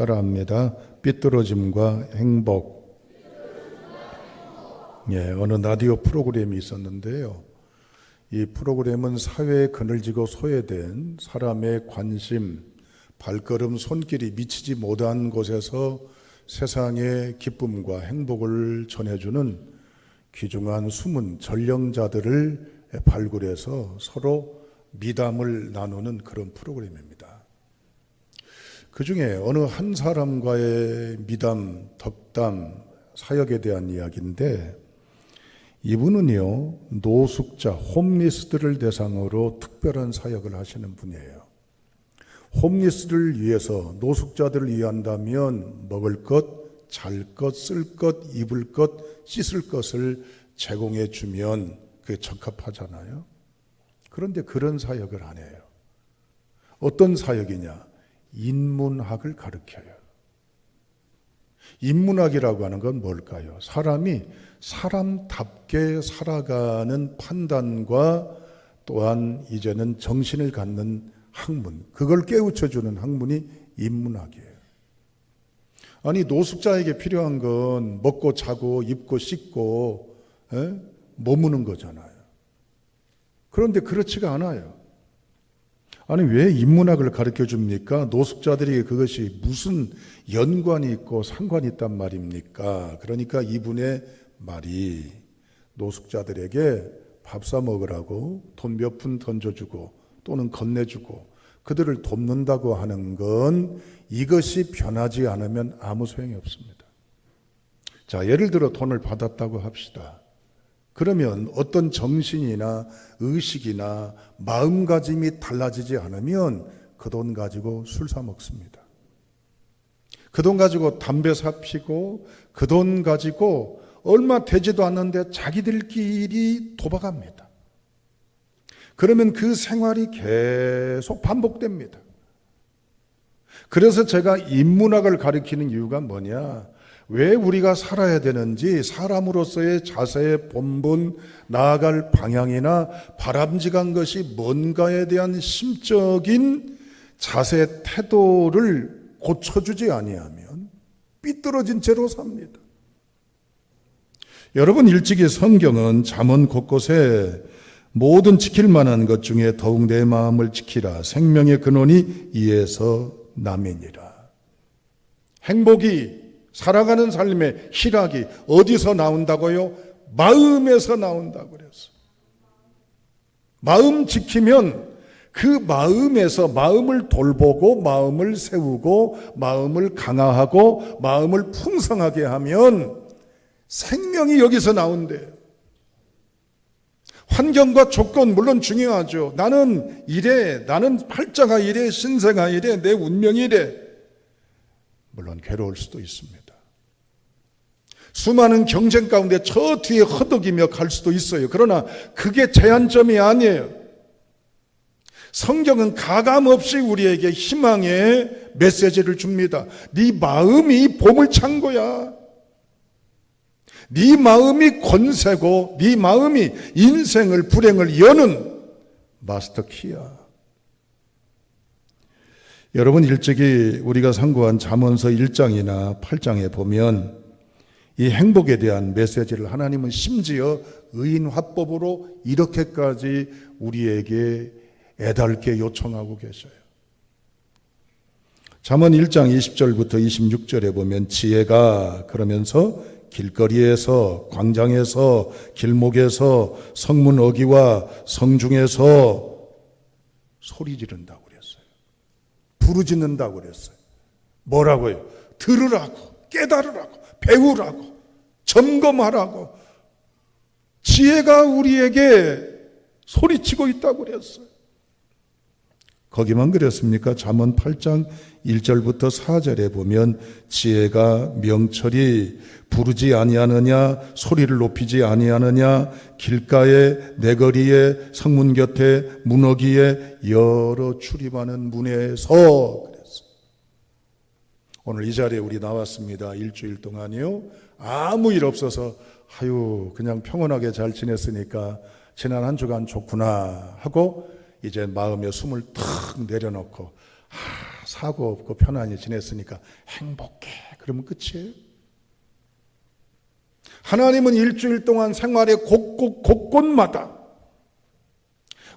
따라합니다. 삐뚤어짐과 행복. 어느 라디오 프로그램이 있었는데요. 이 프로그램은 사회에 그늘지고 소외된 사람의 관심, 발걸음, 손길이 미치지 못한 곳에서 세상의 기쁨과 행복을 전해주는 귀중한 숨은 전령자들을 발굴해서 서로 미담을 나누는 그런 프로그램입니다. 그 중에 어느 한 사람과의 미담, 덕담, 사역에 대한 이야기인데, 이분은요, 노숙자, 홈리스들을 대상으로 특별한 사역을 하시는 분이에요. 홈리스를 위해서, 노숙자들을 위한다면 먹을 것, 잘 것, 쓸 것, 입을 것, 씻을 것을 제공해 주면 그게 적합하잖아요. 그런데 그런 사역을 안 해요. 어떤 사역이냐? 인문학을 가르쳐요. 인문학이라고 하는 건 뭘까요? 사람이 사람답게 살아가는 판단과 또한 이제는 정신을 갖는 학문, 그걸 깨우쳐주는 학문이 인문학이에요. 아니, 노숙자에게 필요한 건 먹고 자고 입고 씻고 머무는 거잖아요. 그런데 그렇지가 않아요. 아니, 왜 인문학을 가르쳐 줍니까? 노숙자들에게 그것이 무슨 연관이 있고 상관이 있단 말입니까? 그러니까 이분의 말이 노숙자들에게 밥 사 먹으라고 돈 몇 푼 던져주고 또는 건네주고 그들을 돕는다고 하는 건 이것이 변하지 않으면 아무 소용이 없습니다. 자, 예를 들어 돈을 받았다고 합시다. 그러면 어떤 정신이나 의식이나 마음가짐이 달라지지 않으면 그 돈 가지고 술 사 먹습니다. 그 돈 가지고 담배 사 피고 그 돈 가지고 얼마 되지도 않는데 자기들끼리 도박합니다. 그러면 그 생활이 계속 반복됩니다. 그래서 제가 인문학을 가르치는 이유가 뭐냐? 왜 우리가 살아야 되는지, 사람으로서의 자세의 본분, 나아갈 방향이나 바람직한 것이 뭔가에 대한 심적인 자세, 태도를 고쳐주지 아니하면 삐뚤어진 채로 삽니다. 여러분, 일찍이 성경은 잠언 곳곳에 모든 지킬 만한 것 중에 더욱 내 마음을 지키라. 생명의 근원이 이에서 남이니라. 행복이, 살아가는 삶의 희락이 어디서 나온다고요? 마음에서 나온다고 그랬어요. 마음 지키면 그 마음에서 마음을 돌보고 마음을 세우고 마음을 강화하고 마음을 풍성하게 하면 생명이 여기서 나온대요. 환경과 조건 물론 중요하죠. 나는 이래, 나는 팔자가 이래, 신세가 이래, 내 운명이 이래. 물론 괴로울 수도 있습니다. 수많은 경쟁 가운데 저 뒤에 허덕이며 갈 수도 있어요. 그러나 그게 제한점이 아니에요. 성경은 가감없이 우리에게 희망의 메시지를 줍니다. 네 마음이 보물창고야. 네 마음이 권세고 네 마음이 인생을, 불행을 여는 마스터 키야. 여러분, 일찍이 우리가 상고한 잠언서 1장이나 8장에 보면 이 행복에 대한 메시지를 하나님은 심지어 의인화법으로 이렇게까지 우리에게 애달게 요청하고 계셔요. 잠언 1장 20절부터 26절에 보면 지혜가 그러면서 길거리에서, 광장에서, 길목에서, 성문 어귀와 성중에서 소리 지른다고 그랬어요. 부르짖는다고 그랬어요. 뭐라고요? 들으라고, 깨달으라고, 배우라고, 점검하라고. 지혜가 우리에게 소리치고 있다고 그랬어요. 거기만 그랬습니까? 잠언 8장 1절부터 4절에 보면 지혜가 명철이 부르지 아니하느냐, 소리를 높이지 아니하느냐, 길가에, 내거리에, 성문 곁에, 문어기에, 여러 출입하는 문에서 그랬어요. 오늘 이 자리에 우리 나왔습니다. 일주일 동안이요. 아무 일 없어서 그냥 평온하게 잘 지냈으니까 지난 한 주간 좋구나 하고 이제 마음의 숨을 탁 내려놓고 사고 없고 편안히 지냈으니까 행복해. 그러면 끝이에요. 하나님은 일주일 동안 생활의 곳곳마다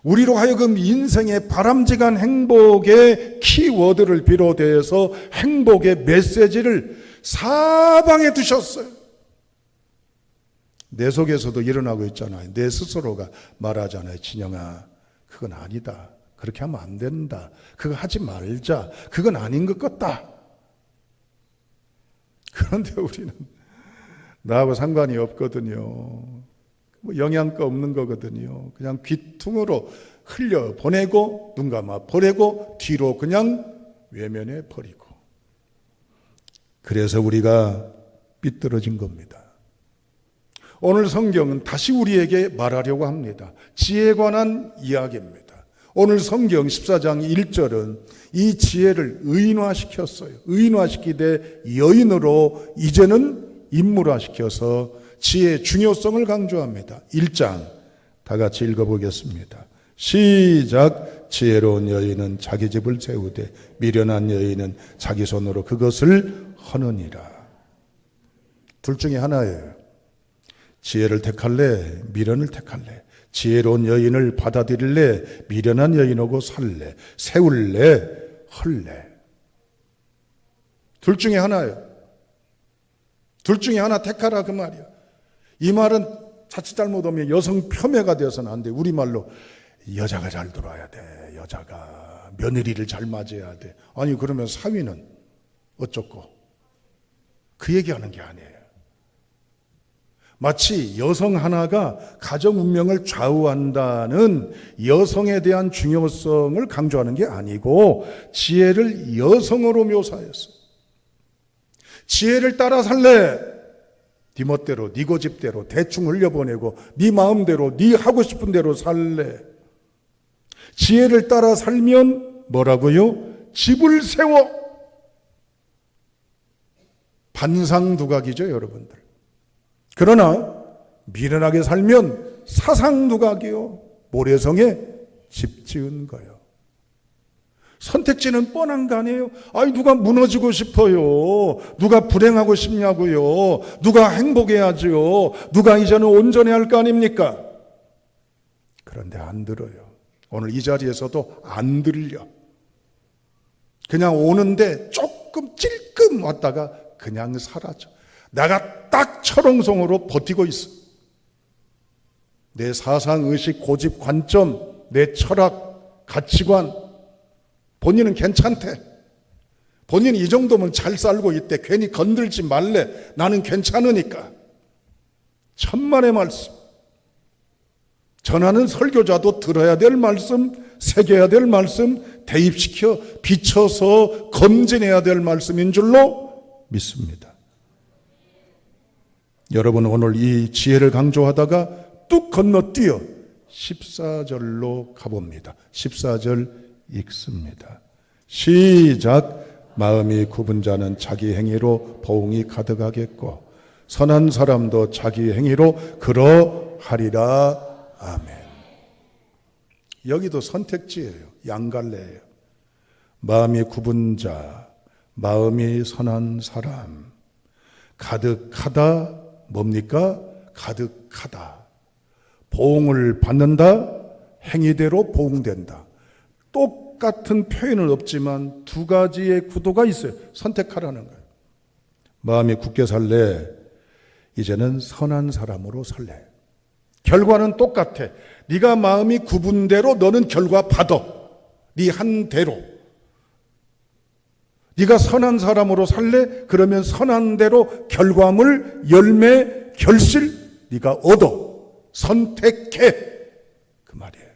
우리로 하여금 인생의 바람직한 행복의 키워드를 비롯해서 행복의 메시지를 사방에 두셨어요. 내 속에서도 일어나고 있잖아요. 내 스스로가 말하잖아요. 진영아, 그건 아니다. 그렇게 하면 안 된다. 그거 하지 말자. 그건 아닌 것 같다. 그런데 우리는 나하고 상관이 없거든요. 뭐 영양가 없는 거거든요. 그냥 귀퉁으로 흘려 보내고 눈 감아 보내고 뒤로 그냥 외면해 버리고. 그래서 우리가 삐뚤어진 겁니다. 오늘 성경은 다시 우리에게 말하려고 합니다. 지혜에 관한 이야기입니다. 오늘 성경 14장 1절은 이 지혜를 의인화시켰어요. 의인화시키되 여인으로 이제는 인물화시켜서 지혜의 중요성을 강조합니다. 1장 다 같이 읽어보겠습니다. 시작. 지혜로운 여인은 자기 집을 세우되 미련한 여인은 자기 손으로 그것을 허느니라. 둘 중에 하나예요. 지혜를 택할래? 미련을 택할래? 지혜로운 여인을 받아들일래? 미련한 여인하고 살래? 세울래? 헐래? 둘 중에 하나예요. 둘 중에 하나 택하라 그 말이야. 이 말은 자칫 잘못하면 여성 폄훼가 되어서는 안 돼. 우리말로 여자가 잘 들어야 돼. 여자가 며느리를 잘 맞아야 돼. 아니 그러면 사위는 어쩌고? 그 얘기하는 게 아니에요. 마치 여성 하나가 가정 운명을 좌우한다는 여성에 대한 중요성을 강조하는 게 아니고 지혜를 여성으로 묘사했어요. 지혜를 따라 살래? 네 멋대로, 네 고집대로 대충 흘려보내고 네 마음대로, 네 하고 싶은 대로 살래? 지혜를 따라 살면 뭐라고요? 집을 세워. 반상두각이죠, 여러분들. 그러나 미련하게 살면 사상두각이요. 모래성에 집 지은 거예요. 선택지는 뻔한 거 아니에요? 아니 누가 무너지고 싶어요? 누가 불행하고 싶냐고요? 누가 행복해야지요? 누가 이제는 온전해야 할 거 아닙니까? 그런데 안 들어요. 오늘 이 자리에서도 안 들려. 그냥 오는데 조금 찔끔 왔다가 그냥 사라져. 내가 딱 철옹성으로 버티고 있어. 내 사상, 의식, 고집, 관점, 내 철학, 가치관, 본인은 괜찮대. 본인이 이 정도면 잘 살고 있대. 괜히 건들지 말래. 나는 괜찮으니까. 천만의 말씀. 전하는 설교자도 들어야 될 말씀, 새겨야 될 말씀, 대입시켜 비춰서 검진해야 될 말씀인 줄로 믿습니다. 여러분 오늘 이 지혜를 강조하다가 뚝 건너뛰어 14절로 가봅니다. 14절 읽습니다. 시작. 마음이 굽은 자는 자기 행위로 보응이 가득하겠고 선한 사람도 자기 행위로 그러하리라. 아멘. 여기도 선택지예요. 양갈래예요. 마음이 굽은 자, 마음이 선한 사람. 가득하다. 뭡니까? 가득하다. 보응을 받는다. 행위대로 보응된다. 똑같은 표현은 없지만 두 가지의 구도가 있어요. 선택하라는 거예요. 마음이 굳게 살래. 이제는 선한 사람으로 살래. 결과는 똑같아. 네가 마음이 굽은 대로 너는 결과 받아. 네 한 대로. 네가 선한 사람으로 살래? 그러면 선한 대로 결과물, 열매, 결실 네가 얻어. 선택해. 그 말이에요.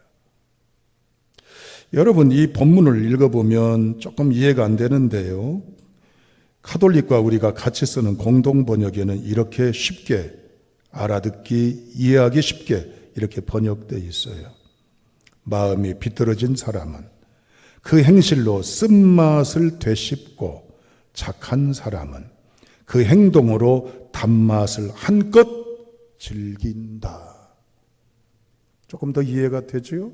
여러분 이 본문을 읽어보면 조금 이해가 안 되는데요. 카톨릭과 우리가 같이 쓰는 공동 번역에는 이렇게 쉽게 알아듣기, 이해하기 쉽게 이렇게 번역되어 있어요. 마음이 비뚤어진 사람은 그 행실로 쓴맛을 되씹고 착한 사람은 그 행동으로 단맛을 한껏 즐긴다. 조금 더 이해가 되죠?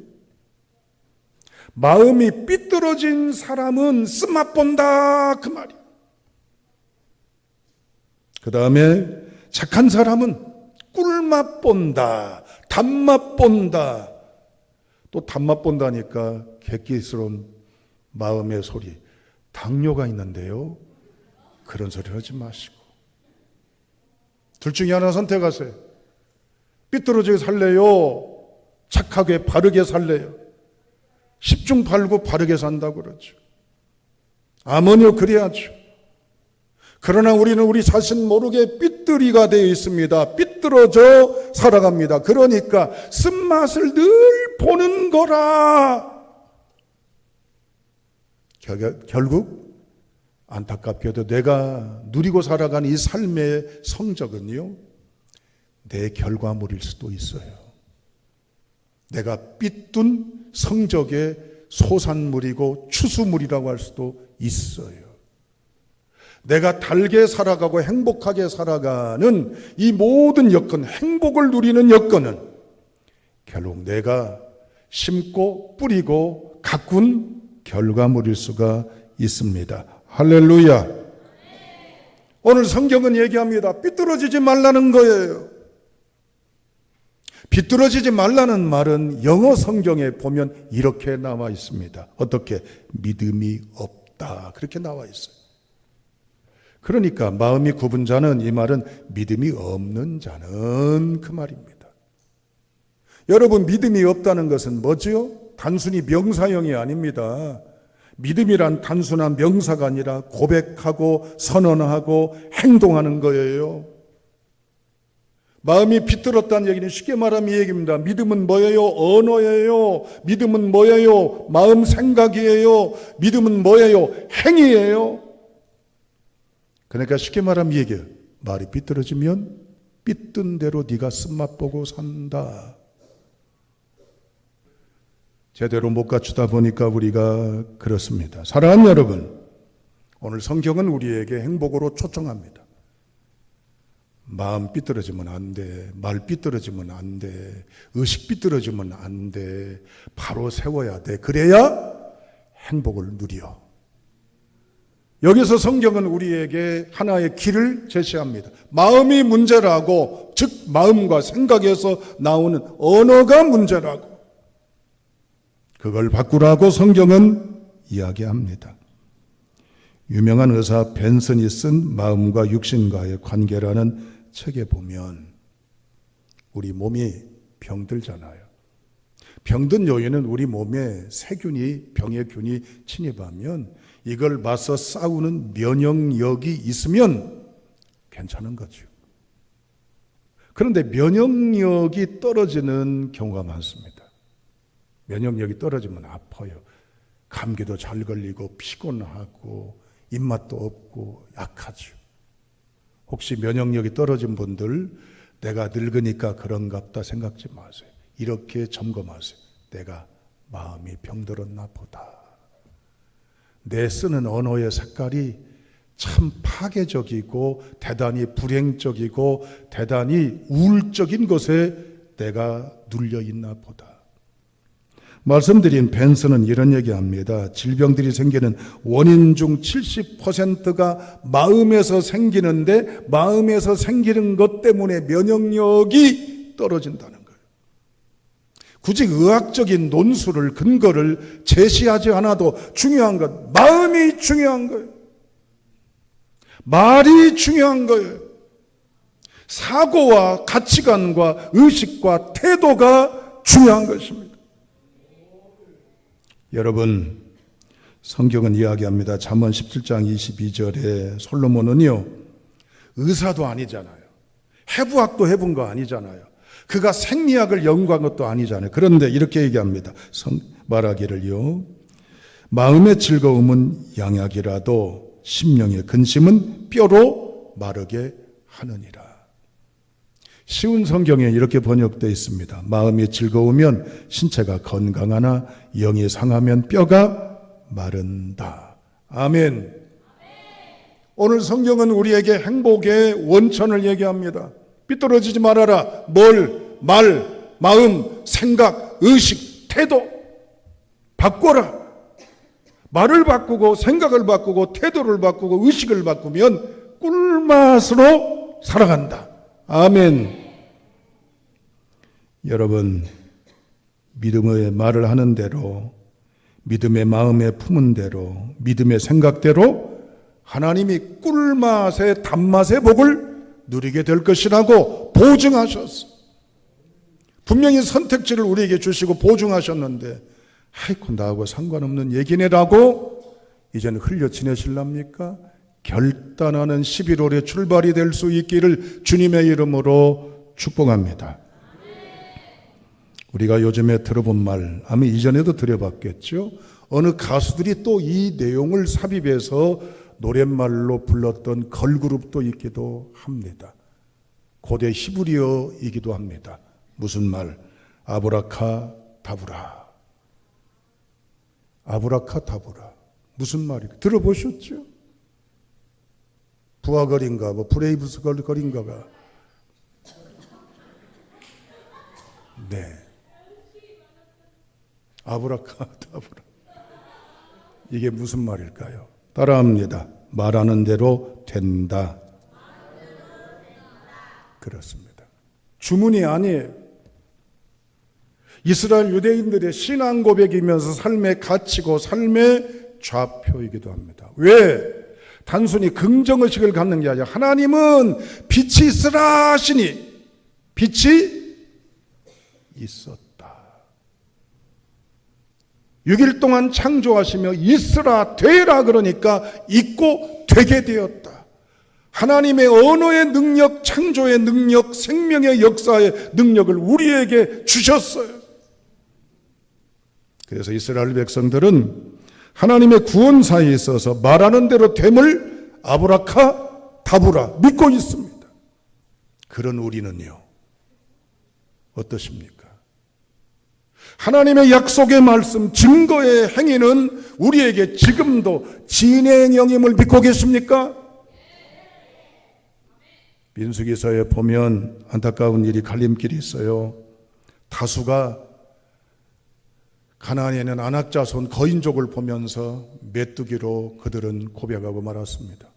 마음이 삐뚤어진 사람은 쓴맛 본다 그 말이에요. 그 다음에 착한 사람은 꿀맛 본다, 단맛 본다. 또 단맛 본다니까 객기스러운 마음의 소리. 당뇨가 있는데요, 그런 소리 하지 마시고 둘 중에 하나 선택하세요. 삐뚤어지게 살래요? 착하게 바르게 살래요? 10중 8구 바르게 산다고 그러죠. 아무요, 그래야죠. 그러나 우리는 우리 자신 모르게 삐뚤이가 되어 있습니다. 삐뚤어져 살아갑니다. 그러니까 쓴맛을 늘 보는 거라. 결국 안타깝게도 내가 누리고 살아가는 이 삶의 성적은요, 내 결과물일 수도 있어요. 내가 삐뚤 성적의 소산물이고 추수물이라고 할 수도 있어요. 내가 달게 살아가고 행복하게 살아가는 이 모든 여건, 행복을 누리는 여건은 결국 내가 심고 뿌리고 가꾼 결과물일 수가 있습니다. 할렐루야. 오늘 성경은 얘기합니다. 삐뚤어지지 말라는 거예요. 삐뚤어지지 말라는 말은 영어 성경에 보면 이렇게 나와 있습니다. 어떻게? 믿음이 없다, 그렇게 나와 있어요. 그러니까 마음이 굽은 자는, 이 말은 믿음이 없는 자는 그 말입니다. 여러분, 믿음이 없다는 것은 뭐지요? 단순히 명사형이 아닙니다. 믿음이란 단순한 명사가 아니라 고백하고 선언하고 행동하는 거예요. 마음이 비뚤었다는 얘기는 쉽게 말하면 이 얘기입니다. 믿음은 뭐예요? 언어예요. 믿음은 뭐예요? 마음 생각이에요. 믿음은 뭐예요? 행위예요. 그러니까 쉽게 말하면 이 얘기예요. 말이 삐뚤어지면 삐뚤은 대로 네가 쓴맛 보고 산다. 제대로 못 갖추다 보니까 우리가 그렇습니다. 사랑하는 여러분, 오늘 성경은 우리에게 행복으로 초청합니다. 마음 삐뚤어지면 안 돼. 말 삐뚤어지면 안 돼. 의식 삐뚤어지면 안 돼. 바로 세워야 돼. 그래야 행복을 누려. 여기서 성경은 우리에게 하나의 길을 제시합니다. 마음이 문제라고, 즉 마음과 생각에서 나오는 언어가 문제라고, 그걸 바꾸라고 성경은 이야기합니다. 유명한 의사 벤슨이 쓴 마음과 육신과의 관계라는 책에 보면 우리 몸이 병들잖아요. 병든 요인은 우리 몸에 세균이, 병의 균이 침입하면 이걸 맞서 싸우는 면역력이 있으면 괜찮은 거죠. 그런데 면역력이 떨어지는 경우가 많습니다. 면역력이 떨어지면 아파요. 감기도 잘 걸리고 피곤하고 입맛도 없고 약하죠. 혹시 면역력이 떨어진 분들, 내가 늙으니까 그런가 보다 생각지 마세요. 이렇게 점검하세요. 내가 마음이 병들었나 보다. 내 쓰는 언어의 색깔이 참 파괴적이고 대단히 불행적이고 대단히 우울적인 것에 내가 눌려 있나 보다. 말씀드린 벤슨은 이런 얘기합니다. 질병들이 생기는 원인 중 70%가 마음에서 생기는데, 마음에서 생기는 것 때문에 면역력이 떨어진다는 거예요. 굳이 의학적인 논술을, 근거를 제시하지 않아도 중요한 것, 마음이 중요한 거예요. 말이 중요한 거예요. 사고와 가치관과 의식과 태도가 중요한 것입니다. 여러분, 성경은 이야기합니다. 잠언 17장 22절에 솔로몬은요, 의사도 아니잖아요. 해부학도 해본 거 아니잖아요. 그가 생리학을 연구한 것도 아니잖아요. 그런데 이렇게 얘기합니다. 말하기를요, 마음의 즐거움은 양약이라도 심령의 근심은 뼈로 마르게 하느니라. 쉬운 성경에 이렇게 번역되어 있습니다. 마음이 즐거우면 신체가 건강하나 영이 상하면 뼈가 마른다. 아멘. 오늘 성경은 우리에게 행복의 원천을 얘기합니다. 삐뚤어지지 말아라. 말, 마음, 생각, 의식, 태도 바꿔라. 말을 바꾸고 생각을 바꾸고 태도를 바꾸고 의식을 바꾸면 꿀맛으로 살아간다. 아멘. 여러분, 믿음의 말을 하는 대로, 믿음의 마음에 품은 대로, 믿음의 생각대로 하나님이 꿀맛의 단맛의 복을 누리게 될 것이라고 보증하셨어. 분명히 선택지를 우리에게 주시고 보증하셨는데, 아이고 나하고 상관없는 얘기네라고 이제는 흘려 지내실랍니까? 결단하는 11월의 출발이 될 수 있기를 주님의 이름으로 축복합니다. 우리가 요즘에 들어본 말, 아마 이전에도 들어봤겠죠. 어느 가수들이 또 이 내용을 삽입해서 노랫말로 불렀던 걸그룹도 있기도 합니다. 고대 히브리어이기도 합니다. 무슨 말? 아브라카다브라. 아브라카다브라. 무슨 말이에요? 들어보셨죠? 부하걸인가 뭐 브레이브스 걸인가가. 네. 아브라카다브라. 이게 무슨 말일까요? 따라합니다. 말하는 대로 된다. 그렇습니다. 주문이 아니에요. 이스라엘 유대인들의 신앙 고백이면서 삶의 가치고 삶의 좌표이기도 합니다. 왜? 단순히 긍정의식을 갖는 게 아니라 하나님은 빛이 있으라 하시니 빛이 있었다. 6일 동안 창조하시며 있으라 되라 그러니까 있고 되게 되었다. 하나님의 언어의 능력, 창조의 능력, 생명의 역사의 능력을 우리에게 주셨어요. 그래서 이스라엘 백성들은 하나님의 구원사에 있어서 말하는 대로 됨을 아브라카다브라 믿고 있습니다. 그런 우리는요, 어떠십니까? 하나님의 약속의 말씀, 증거의 행위는 우리에게 지금도 진행형임을 믿고 계십니까? 민수기서에 보면 안타까운 일이 갈림길이 있어요. 다수가 가나안에 있는 안악자손 거인족을 보면서 메뚜기로 그들은 고백하고 말았습니다.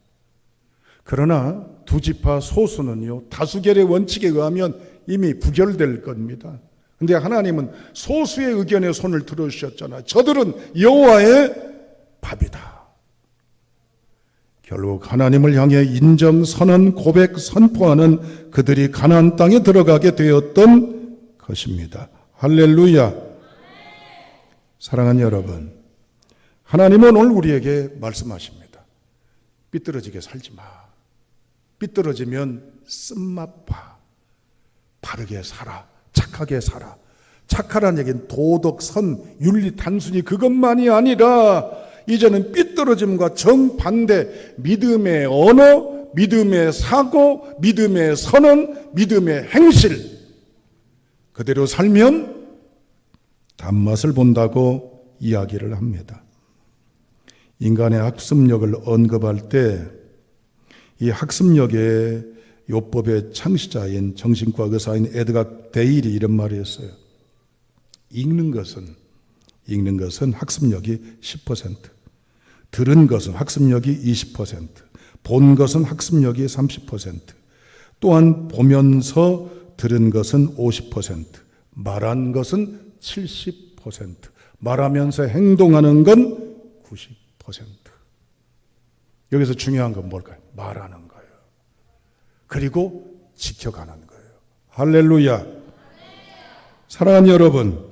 그러나 두 지파 소수는요, 다수결의 원칙에 의하면 이미 부결될 겁니다. 그런데 하나님은 소수의 의견에 손을 들어주셨잖아요. 저들은 여호와의 밥이다. 결국 하나님을 향해 인정, 선언, 고백, 선포하는 그들이 가나안 땅에 들어가게 되었던 것입니다. 할렐루야. 사랑하는 여러분, 하나님은 오늘 우리에게 말씀하십니다. 삐뚤어지게 살지 마. 삐뚤어지면 쓴맛봐. 바르게 살아. 착하게 살아. 착하라는 얘기는 도덕, 선, 윤리 단순히 그것만이 아니라 이제는 삐뚤어짐과 정반대 믿음의 언어, 믿음의 사고, 믿음의 선언, 믿음의 행실 그대로 살면 단맛을 본다고 이야기를 합니다. 인간의 학습력을 언급할 때 이 학습력의 요법의 창시자인 정신과 의사인 에드가 데일이 이런 말을 했어요. 읽는 것은 학습력이 10%, 들은 것은 학습력이 20%, 본 것은 학습력이 30%, 또한 보면서 들은 것은 50%, 말한 것은 70%, 말하면서 행동하는 건 90%. 여기서 중요한 건 뭘까요? 말하는 거예요. 그리고 지켜가는 거예요. 할렐루야. 사랑하는 여러분,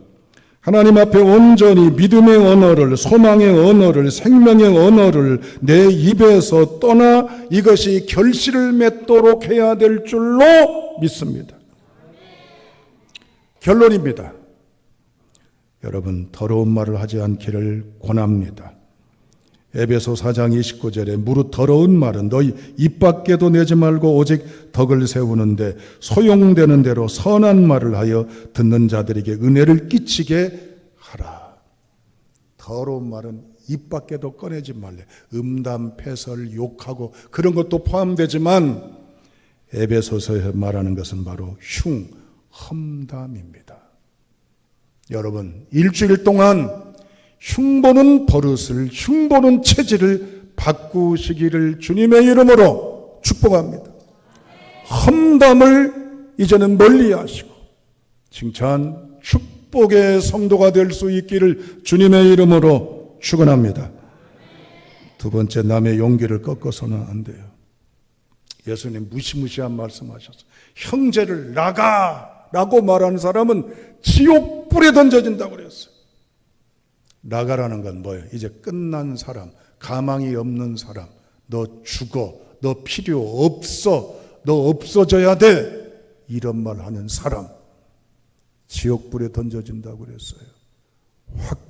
하나님 앞에 온전히 믿음의 언어를, 소망의 언어를, 생명의 언어를 내 입에서 떠나 이것이 결실을 맺도록 해야 될 줄로 믿습니다. 결론입니다. 여러분, 더러운 말을 하지 않기를 권합니다. 에베소 4장 29절에 무릇 더러운 말은 너희 입 밖에도 내지 말고 오직 덕을 세우는데 소용되는 대로 선한 말을 하여 듣는 자들에게 은혜를 끼치게 하라. 더러운 말은 입 밖에도 꺼내지 말래. 음담, 패설, 욕하고 그런 것도 포함되지만 에베소서에 말하는 것은 바로 험담입니다. 여러분, 일주일 동안 흉보는 버릇을, 흉보는 체질을 바꾸시기를 주님의 이름으로 축복합니다. 험담을 이제는 멀리하시고 칭찬, 축복의 성도가 될 수 있기를 주님의 이름으로 축원합니다. 두 번째, 남의 용기를 꺾어서는 안 돼요. 예수님 무시무시한 말씀하셨어요. 형제를 나가라고 말하는 사람은 지옥불에 던져진다고 그랬어요. 나가라는 건 뭐예요? 이제 끝난 사람, 가망이 없는 사람, 너 죽어, 너 필요 없어, 너 없어져야 돼, 이런 말 하는 사람 지옥불에 던져진다고 그랬어요.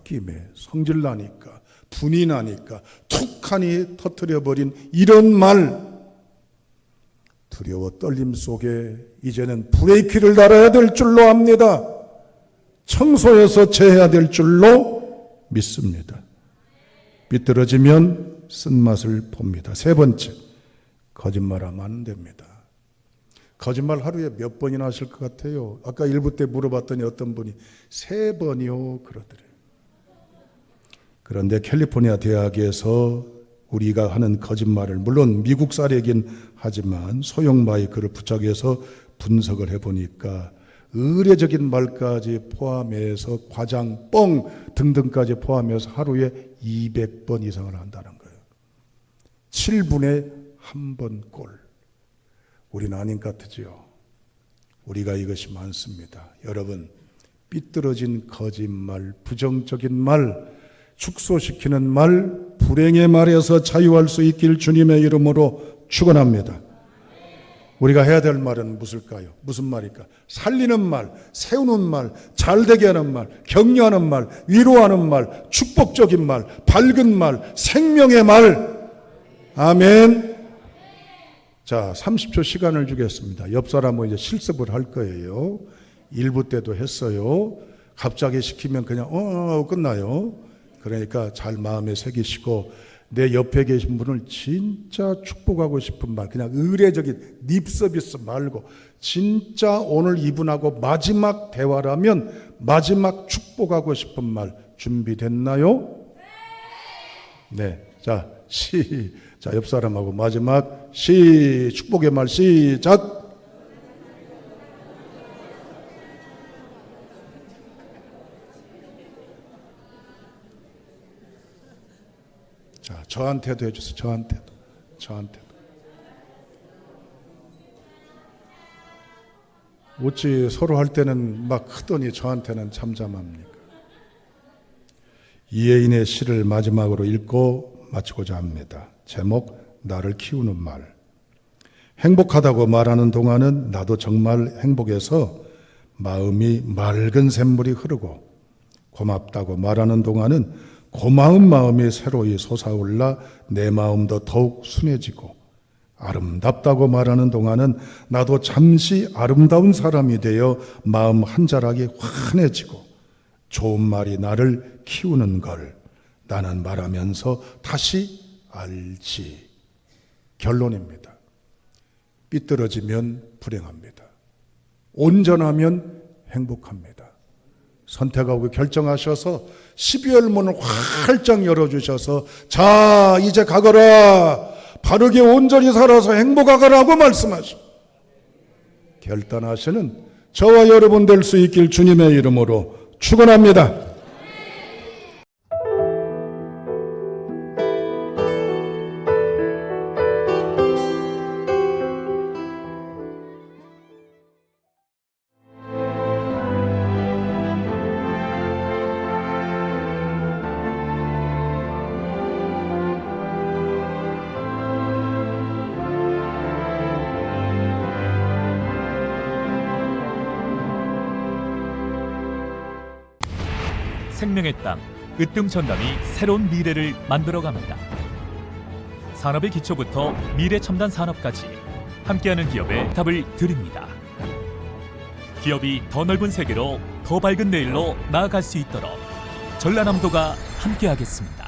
홧김에 성질 나니까, 분이 나니까 툭하니 터뜨려버린 이런 말, 두려워 떨림 속에 이제는 브레이크를 달아야 될 줄로 압니다. 청소해서 제해야 될 줄로 믿습니다. 삐뚤어지면 쓴맛을 봅니다. 세 번째, 거짓말하면 안 됩니다. 거짓말 하루에 몇 번이나 하실 것 같아요? 아까 일부 때 물어봤더니 어떤 분이 3번이요 그러더래요. 그런데 캘리포니아 대학에서 우리가 하는 거짓말을, 물론 미국 사례이긴 하지만 소형 마이크를 부착해서 분석을 해보니까 의례적인 말까지 포함해서 과장, 뻥 등등까지 포함해서 하루에 200번 이상을 한다는 거예요. 7분에 1번 꼴. 우리는 아닌 것 같으죠. 우리가 이것이 많습니다. 여러분, 삐뚤어진 거짓말, 부정적인 말, 축소시키는 말, 불행의 말에서 자유할 수 있길 주님의 이름으로 축원합니다. 우리가 해야 될 말은 무슨 말일까? 살리는 말, 세우는 말, 잘되게 하는 말, 격려하는 말, 위로하는 말, 축복적인 말, 밝은 말, 생명의 말. 아멘. 자, 30초 시간을 주겠습니다. 옆 사람은 이제 실습을 할 거예요. 1부 때도 했어요. 갑자기 시키면 그냥 끝나요. 그러니까 잘 마음에 새기시고, 내 옆에 계신 분을 진짜 축복하고 싶은 말, 그냥 의례적인 립 서비스 말고 진짜 오늘 이분하고 마지막 대화라면 마지막 축복하고 싶은 말 준비됐나요? 네. 자, 자, 옆 사람하고 마지막 축복의 말 시작. 자, 저한테도 해주세요. 저한테도. 어찌 서로 할 때는 막 크더니 저한테는 잠잠합니까? 이혜인의 시를 마지막으로 읽고 마치고자 합니다. 제목, 나를 키우는 말. 행복하다고 말하는 동안은 나도 정말 행복해서 마음이 맑은 샘물이 흐르고, 고맙다고 말하는 동안은 고마운 마음이 새로이 솟아올라 내 마음도 더욱 순해지고, 아름답다고 말하는 동안은 나도 잠시 아름다운 사람이 되어 마음 한 자락이 환해지고, 좋은 말이 나를 키우는 걸 나는 말하면서 다시 알지. 결론입니다. 삐뚤어지면 불행합니다. 온전하면 행복합니다. 선택하고 결정하셔서 12월 문을 활짝 열어주셔서, 자, 이제 가거라, 바르게 온전히 살아서 행복하거라고 말씀하시고 결단하시는 저와 여러분 될 수 있길 주님의 이름으로 축원합니다. 생명의 땅, 으뜸 전남이 새로운 미래를 만들어갑니다. 산업의 기초부터 미래 첨단 산업까지 함께하는 기업의 답을 드립니다. 기업이 더 넓은 세계로 더 밝은 내일로 나아갈 수 있도록 전라남도가 함께하겠습니다.